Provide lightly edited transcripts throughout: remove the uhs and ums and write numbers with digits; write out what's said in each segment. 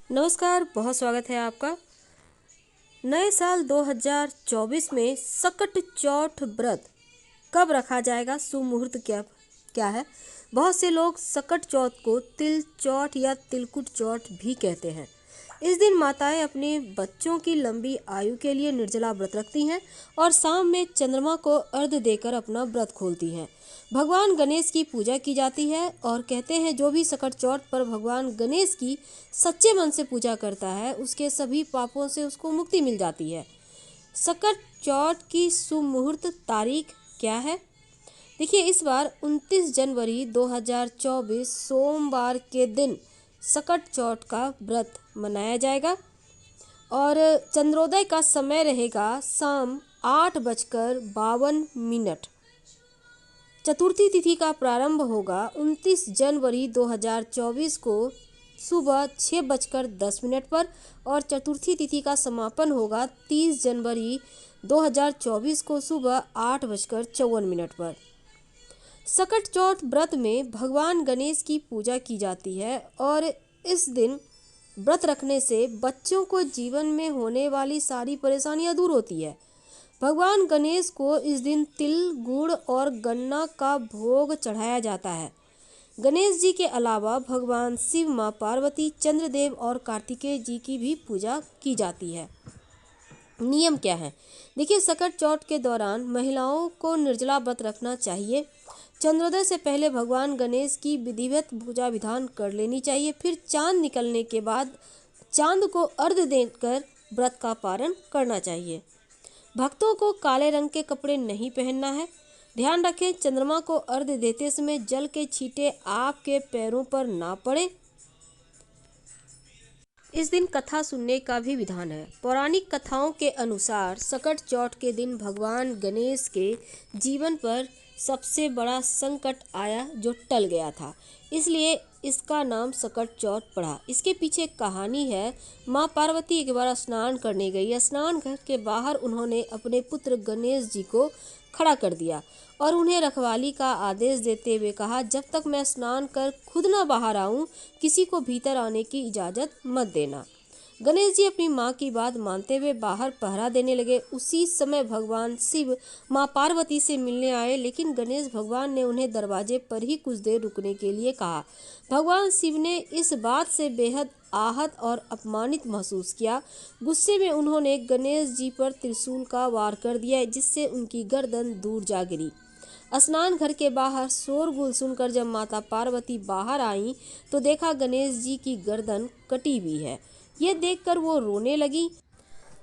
नमस्कार, बहुत स्वागत है आपका। नए साल 2024 में सकट चौथ व्रत कब रखा जाएगा, शुभ मुहूर्त क्या क्या है। बहुत से लोग सकट चौथ को तिल चौथ या तिलकुट चौथ भी कहते हैं। इस दिन माताएं अपने बच्चों की लंबी आयु के लिए निर्जला व्रत रखती हैं और शाम में चंद्रमा को अर्घ्य देकर अपना व्रत खोलती हैं। भगवान गणेश की पूजा की जाती है और कहते हैं जो भी सकट चौथ पर भगवान गणेश की सच्चे मन से पूजा करता है उसके सभी पापों से उसको मुक्ति मिल जाती है। सकट चौथ की शुभ मुहूर्त तारीख क्या है? देखिए, इस बार 29 जनवरी 2024 सोमवार के दिन सकट चौथ का व्रत मनाया जाएगा और चंद्रोदय का समय रहेगा शाम 8:52। चतुर्थी तिथि का प्रारंभ होगा 29 जनवरी 2024 को सुबह 6:10 पर और चतुर्थी तिथि का समापन होगा 30 जनवरी 2024 को सुबह 8:54 पर। सकट चौथ व्रत में भगवान गणेश की पूजा की जाती है और इस दिन व्रत रखने से बच्चों को जीवन में होने वाली सारी परेशानियां दूर होती है। भगवान गणेश को इस दिन तिल, गुड़ और गन्ना का भोग चढ़ाया जाता है। गणेश जी के अलावा भगवान शिव, माँ पार्वती, चंद्रदेव और कार्तिकेय जी की भी पूजा की जाती है। नियम क्या है? देखिए, सकट चौथ के दौरान महिलाओं को निर्जला व्रत रखना चाहिए। चंद्रोदय से पहले भगवान गणेश की विधिवत पूजा विधान कर लेनी चाहिए। फिर चांद निकलने के बाद चांद को अर्घ्य देकर व्रत का पारण करना चाहिए। भक्तों को काले रंग के कपड़े नहीं पहनना है। ध्यान रखें, चंद्रमा को अर्घ्य देते समय जल के छींटे आपके पैरों पर ना पड़े। इस दिन कथा सुनने का भी विधान है। पौराणिक कथाओं के अनुसार सकट चौथ के दिन भगवान गणेश के जीवन पर सबसे बड़ा संकट आया जो टल गया था, इसलिए इसका नाम सकट चौथ पड़ा। इसके पीछे एक कहानी है। माँ पार्वती एक बार स्नान करने गई। स्नान घर के बाहर उन्होंने अपने पुत्र गणेश जी को खड़ा कर दिया और उन्हें रखवाली का आदेश देते हुए कहा, जब तक मैं स्नान कर खुद न बाहर आऊं, किसी को भीतर आने की इजाज़त मत देना। गणेश जी अपनी माँ की बात मानते हुए बाहर पहरा देने लगे। उसी समय भगवान शिव माँ पार्वती से मिलने आए, लेकिन गणेश भगवान ने उन्हें दरवाजे पर ही कुछ देर रुकने के लिए कहा। भगवान शिव ने इस बात से बेहद आहत और अपमानित महसूस किया। गुस्से में उन्होंने गणेश जी पर त्रिशूल का वार कर दिया, जिससे उनकी गर्दन दूर जा गिरी। स्नान घर के बाहर शोरगुल सुनकर जब माता पार्वती बाहर आईं तो देखा गणेश जी की गर्दन कटी हुई है। यह देखकर वो रोने लगी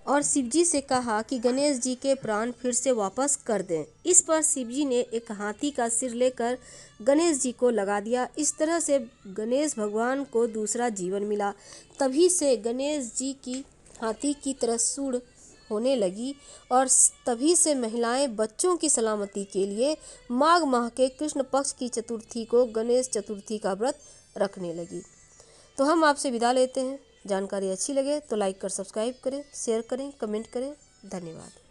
और शिवजी से कहा कि गणेश जी के प्राण फिर से वापस कर दें। इस पर शिवजी ने एक हाथी का सिर लेकर गणेश जी को लगा दिया। इस तरह से गणेश भगवान को दूसरा जीवन मिला। तभी से गणेश जी की हाथी की तरह सूंड होने लगी और तभी से महिलाएं बच्चों की सलामती के लिए माघ माह के कृष्ण पक्ष की चतुर्थी को गणेश चतुर्थी का व्रत रखने लगी। तो हम आपसे विदा लेते हैं। जानकारी अच्छी लगे तो लाइक कर सब्सक्राइब करें, शेयर करें, कमेंट करें। धन्यवाद।